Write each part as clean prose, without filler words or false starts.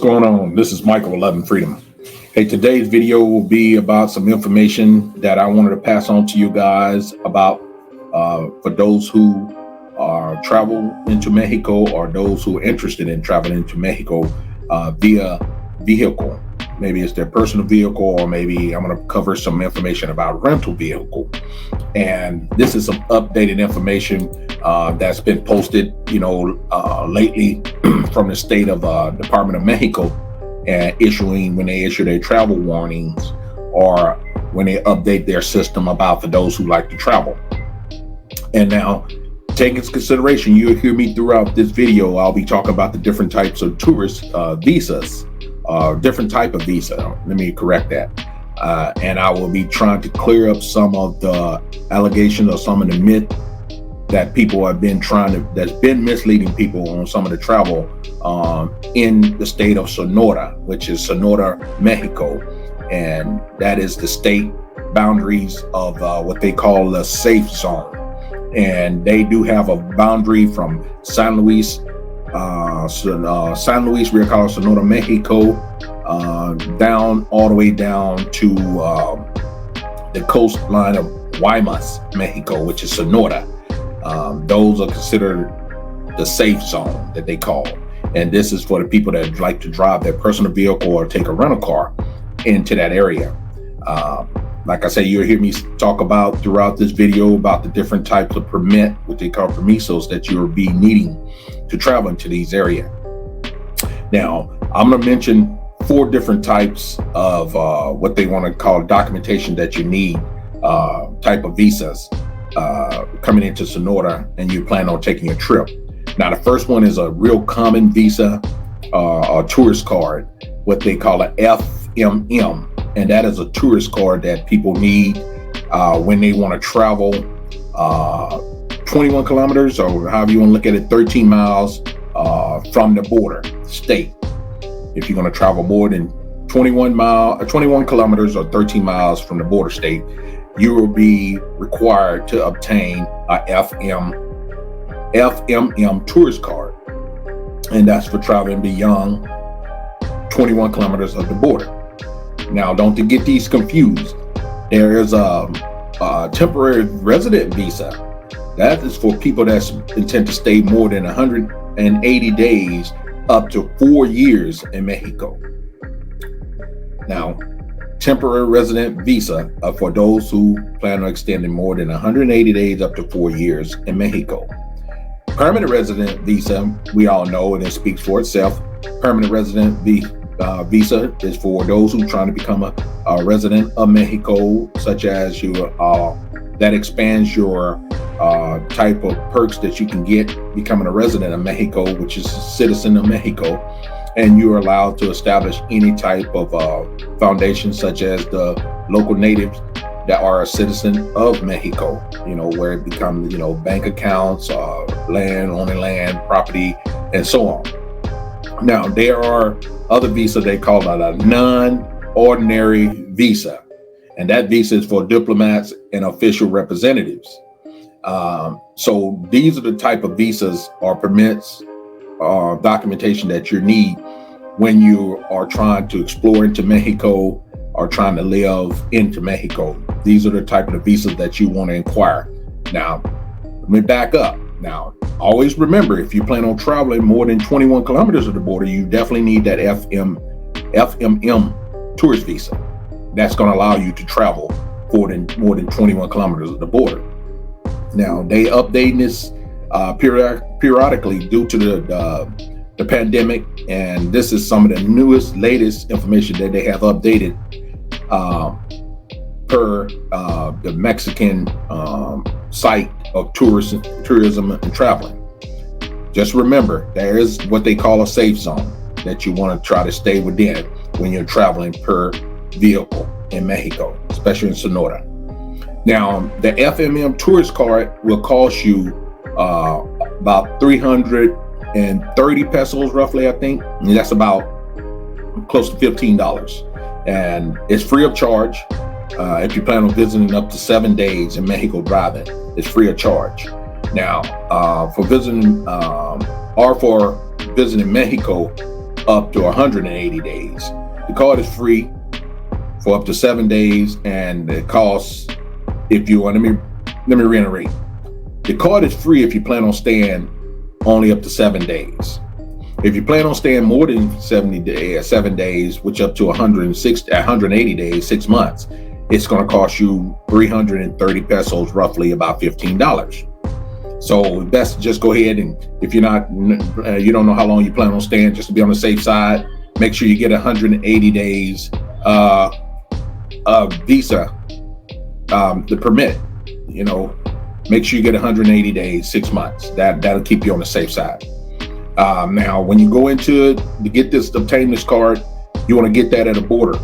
going on? This is Michael 11 Freedom. Hey, today's video will be about some information that I wanted to pass on to you guys about for those who travel into Mexico or those who are interested in traveling into Mexico via vehicle. Maybe it's their personal vehicle, or maybe I'm going to cover some information about rental vehicle. And this is some updated information that's been posted, lately from the State of Department of Mexico, and when they issue their travel warnings or when they update their system about for those who like to travel. And now, take into consideration, you'll hear me throughout this video. I'll be talking about the different types of tourist visas, different type of visa. Let me correct that. And I will be trying to clear up some of the allegations or some of the myth that people have been that's been misleading people on some of the travel in the state of Sonora, which is Sonora, Mexico. And that is the state boundaries of what they call the safe zone. And they do have a boundary from San Luis, Rio Cabo, Sonora, Mexico, down all the way down to the coastline of Guaymas, Mexico, which is Sonora. Those are considered the safe zone that they call. And this is for the people that like to drive their personal vehicle or take a rental car into that area. Like I say, you'll hear me talk about throughout this video about the different types of permit, what they call permisos, that you'll be needing to travel into these areas. Now, I'm going to mention 4 different types of what they want to call documentation that you need, type of visas coming into Sonora and you plan on taking a trip. Now, the first one is a real common visa, a tourist card, what they call an FMM. And that is a tourist card that people need when they want to travel 21 kilometers, or however you want to look at it, 13 miles from the border state. If you're going to travel more than 21 kilometers or 13 miles from the border state, you will be required to obtain a FMM tourist card. And that's for traveling beyond 21 kilometers of the border. Now, don't get these confused. There is a temporary resident visa. That is for people that intend to stay more than 180 days up to 4 years in Mexico. Now, temporary resident visa for those who plan on extending more than 180 days up to 4 years in Mexico. Permanent resident visa, we all know, and it speaks for itself. Permanent resident visa is for those who are trying to become a resident of Mexico, such as that expands your type of perks that you can get becoming a resident of Mexico, which is a citizen of Mexico. And you're allowed to establish any type of foundation, such as the local natives that are a citizen of Mexico, where it becomes, bank accounts, owning land, property, and so on. Now, there are other visas, they call it a non-ordinary visa. And that visa is for diplomats and official representatives. So these are the type of visas or permits or documentation that you need when you are trying to explore into Mexico or trying to live into Mexico. These are the type of the visas that you want to inquire. Now, let me back up. Now, always remember, if you plan on traveling more than 21 kilometers of the border, you definitely need that FMM tourist visa. That's going to allow you to travel more than 21 kilometers of the border. Now, they update this periodically due to the pandemic, and this is some of the latest information that they have updated per the Mexican site of tourism and traveling. Just remember, there is what they call a safe zone that you want to try to stay within when you're traveling per vehicle in Mexico, especially in Sonora. Now, the FMM tourist card will cost you about 330 pesos, roughly, I think. And that's about close to $15. And it's free of charge. If you plan on visiting up to 7 days in Mexico driving, it's free of charge. Now, for visiting Mexico, up to 180 days. The card is free for up to 7 days, and it costs, if you want, let me reiterate. The card is free if you plan on staying only up to 7 days. If you plan on staying more than 7 days, which up to 180 days, 6 months, it's going to cost you 330 pesos, roughly about $15. So best just go ahead, and if you don't know how long you plan on staying, just to be on the safe side, make sure you get 180 days visa, the permit. Make sure you get 180 days, 6 months. That'll keep you on the safe side. Now, when you go into it to obtain this card, you want to get that at a border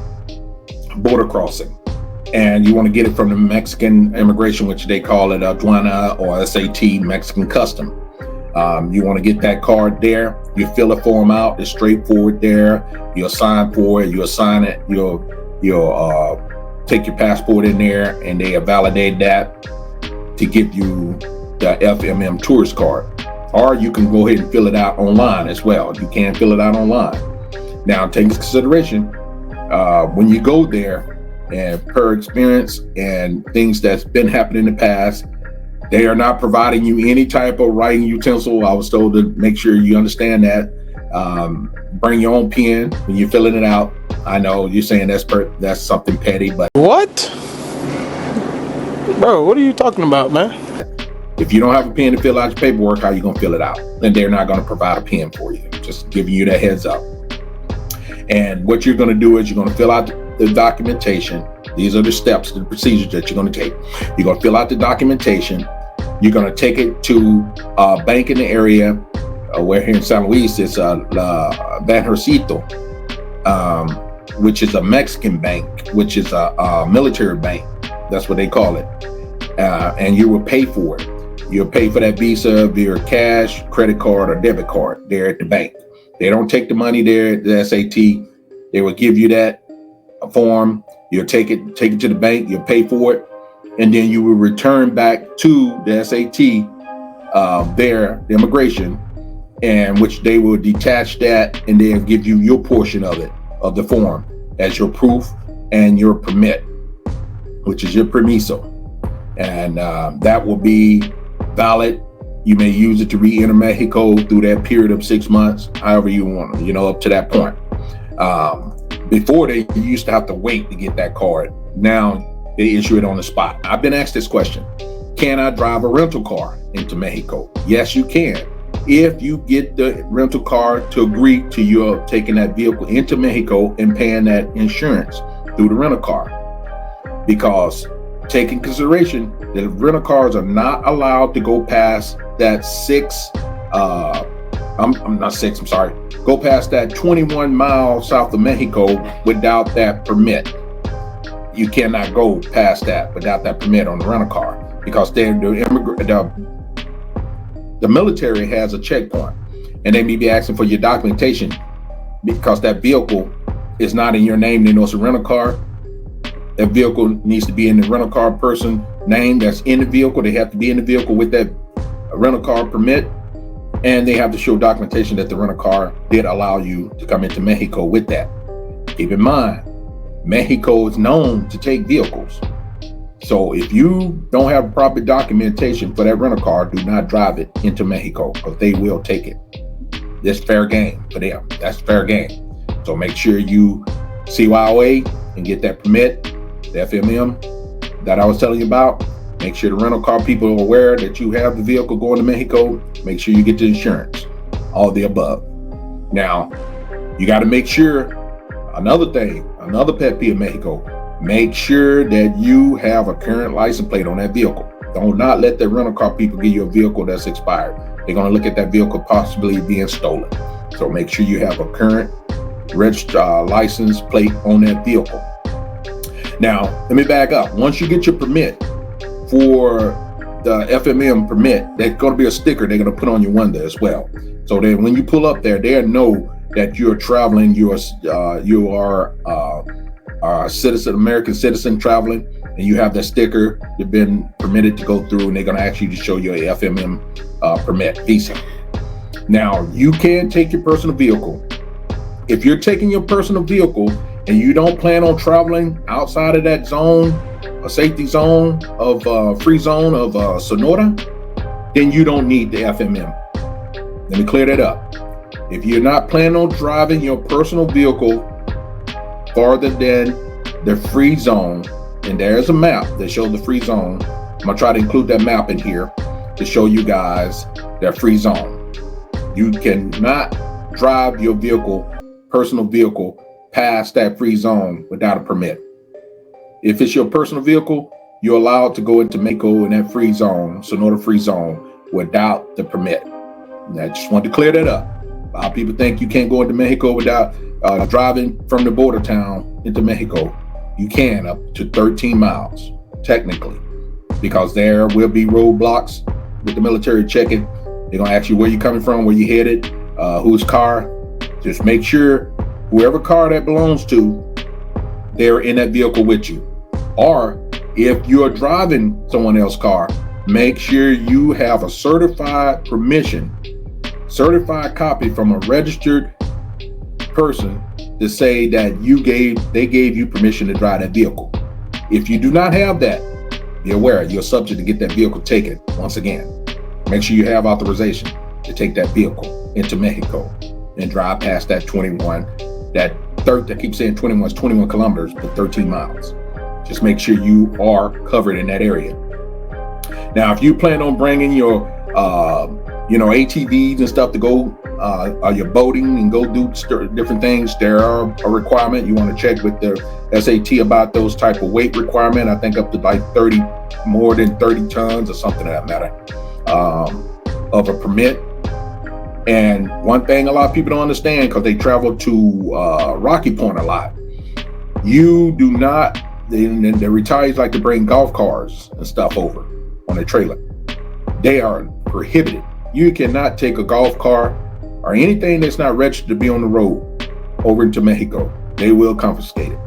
crossing, and you want to get it from the Mexican immigration, which they call it aduana or S.A.T, Mexican custom. You want to get that card there. You fill a form out. It's straightforward there. You'll sign for it. You'll sign it. You'll take your passport in there, and they validate that to give you the FMM tourist card. Or you can go ahead and fill it out online as well. You can fill it out online. Now, take into consideration, when you go there, and per experience and things that's been happening in the past, they are not providing you any type of writing utensil. I was told to make sure you understand that. Bring your own pen when you're filling it out. I know you're saying that's something petty, but what? Bro, what are you talking about, man? If you don't have a pen to fill out your paperwork, how are you going to fill it out? And they're not going to provide a pen for you. Just giving you that heads up. And what you're going to do is you're going to fill out the documentation. These are the steps, the procedures that you're going to take. You're going to fill out the documentation. You're going to take it to a bank in the area. We're here in San Luis. It's Banjercito, which is a Mexican bank, which is a military bank. That's what they call it. And you will pay for it. You'll pay for that visa via cash, credit card, or debit card there at the bank. They don't take the money there at the S.A.T. They will give you that form. You'll take it to the bank. You'll pay for it, and then you will return back to the S.A.T. The immigration, and which they will detach that, and they'll give you your portion of it, of the form, as your proof and your permit, which is your permiso, and that will be valid. You may use it to re-enter Mexico through that period of 6 months, however you want, up to that point. Before, they used to have to wait to get that card. Now they issue it on the spot. I've been asked this question: can I drive a rental car into Mexico? Yes, you can. If you get the rental car to agree to your taking that vehicle into Mexico and paying that insurance through the rental car. Because take in consideration that rental cars are not allowed to go past that go past that 21 miles south of Mexico without that permit. You cannot go past that without that permit on the rental car, because the military has a checkpoint, and they may be asking for your documentation because that vehicle is not in your name. They know it's a rental car. That vehicle needs to be in the rental car person name that's in the vehicle. They have to be in the vehicle with that rental car permit, and they have to show documentation that the rental car did allow you to come into Mexico with that. Keep in mind, Mexico is known to take vehicles. So if you don't have proper documentation for that rental car, do not drive it into Mexico, because they will take it. That's fair game for them. That's fair game. So make sure you CYOA and get that permit, the FMM that I was telling you about. Make sure the rental car people are aware that you have the vehicle going to Mexico. Make sure you get the insurance, all the above. Now, you got to make sure, another pet peeve of Mexico, make sure that you have a current license plate on that vehicle. Do not let the rental car people give you a vehicle that's expired. They're going to look at that vehicle possibly being stolen. So make sure you have a current registered license plate on that vehicle. Now, let me back up. Once you get your permit for the FMM permit, there's going to be a sticker they're going to put on your window as well. So then when you pull up there, they'll know that you're traveling, you are a citizen, American citizen traveling, and you have that sticker. You've been permitted to go through, and they're going to ask you to show your FMM permit visa. Now, you can take your personal vehicle if you're taking your personal vehicle and you don't plan on traveling outside of that zone, a safety zone of free zone of Sonora, then you don't need the FMM. Let me clear that up. If you're not planning on driving your personal vehicle farther than the free zone, and there's a map that shows the free zone. I'm gonna try to include that map in here to show you guys that free zone. You cannot drive your vehicle, personal vehicle, past that free zone without a permit. If it's your personal vehicle, you're allowed to go into Mexico in that free zone, Sonora free zone, without the permit. And I just want to clear that up. A lot of people think you can't go into Mexico without driving from the border town into Mexico. You can up to 13 miles, technically, because there will be roadblocks with the military checking. They're gonna ask you where you're coming from, where you headed, whose car. Just make sure whoever car that belongs to, they're in that vehicle with you. Or if you're driving someone else's car, make sure you have a certified permission, certified copy from a registered person to say that they gave you permission to drive that vehicle. If you do not have that, be aware you're subject to get that vehicle taken. Once again, make sure you have authorization to take that vehicle into Mexico and drive past that 21, that I keep saying 21 is 21 kilometers, but 13 miles. Just make sure you are covered in that area. Now, if you plan on bringing your, ATVs and stuff to go, your boating and go do different things, there are a requirement. You want to check with the S.A.T about those type of weight requirement. I think up to like more than 30 tons or something of that matter, of a permit. And one thing a lot of people don't understand, because they travel to Rocky Point a lot, you do not, the retirees like to bring golf cars and stuff over on a trailer. They are prohibited. You cannot take a golf car or anything that's not registered to be on the road over into Mexico. They will confiscate it.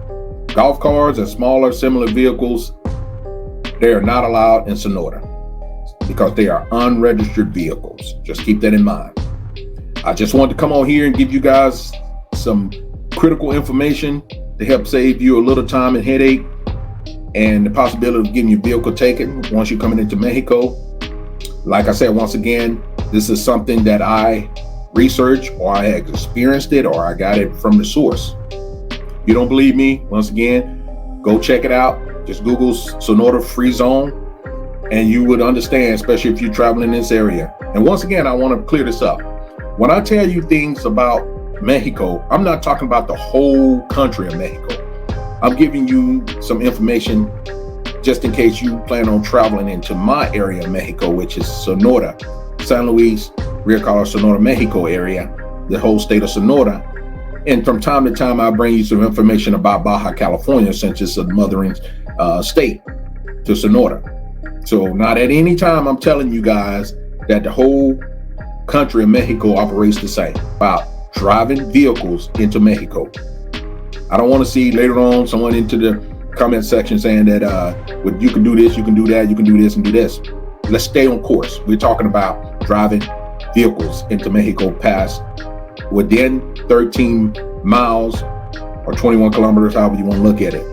Golf cars and smaller similar vehicles, they are not allowed in Sonora because they are unregistered vehicles. Just keep that in mind. I just wanted to come on here and give you guys some critical information to help save you a little time and headache and the possibility of getting your vehicle taken once you're coming into Mexico. Like I said, once again, this is something that I researched, or I had experienced it, or I got it from the source. You don't believe me? Once again, go check it out. Just Google Sonora Free Zone and you would understand, especially if you're traveling in this area. And once again, I want to clear this up. When I tell you things about Mexico, I'm not talking about the whole country of Mexico. I'm giving you some information just in case you plan on traveling into my area of Mexico, which is Sonora, San Luis, Rio Carlos, Sonora, Mexico area, the whole state of Sonora. And from time to time, I'll bring you some information about Baja California, since it's a mothering state to Sonora. So not at any time I'm telling you guys that the whole country of Mexico operates the same about driving vehicles into Mexico. I don't want to see later on someone into the comment section saying that well, you can do this, you can do that, you can do this and do this. Let's stay on course. We're talking about driving vehicles into Mexico past within 13 miles or 21 kilometers, however you want to look at it.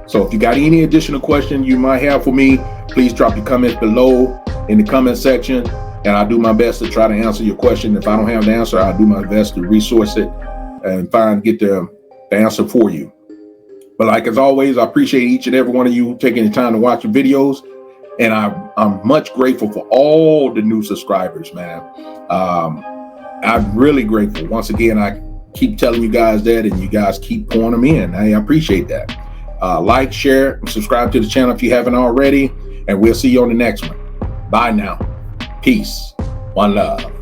So if you got any additional questions you might have for me, please drop your comments below in the comment section, and I'll do my best to try to answer your question. If I don't have the answer, I'll do my best to resource it and get the answer for you. But like as always, I appreciate each and every one of you taking the time to watch the videos, and I'm much grateful for all the new subscribers, man. I'm really grateful. Once again, I keep telling you guys that, and you guys keep pouring them in. I appreciate that. Like, share, and subscribe to the channel if you haven't already, and we'll see you on the next one. Bye now. Peace. One love.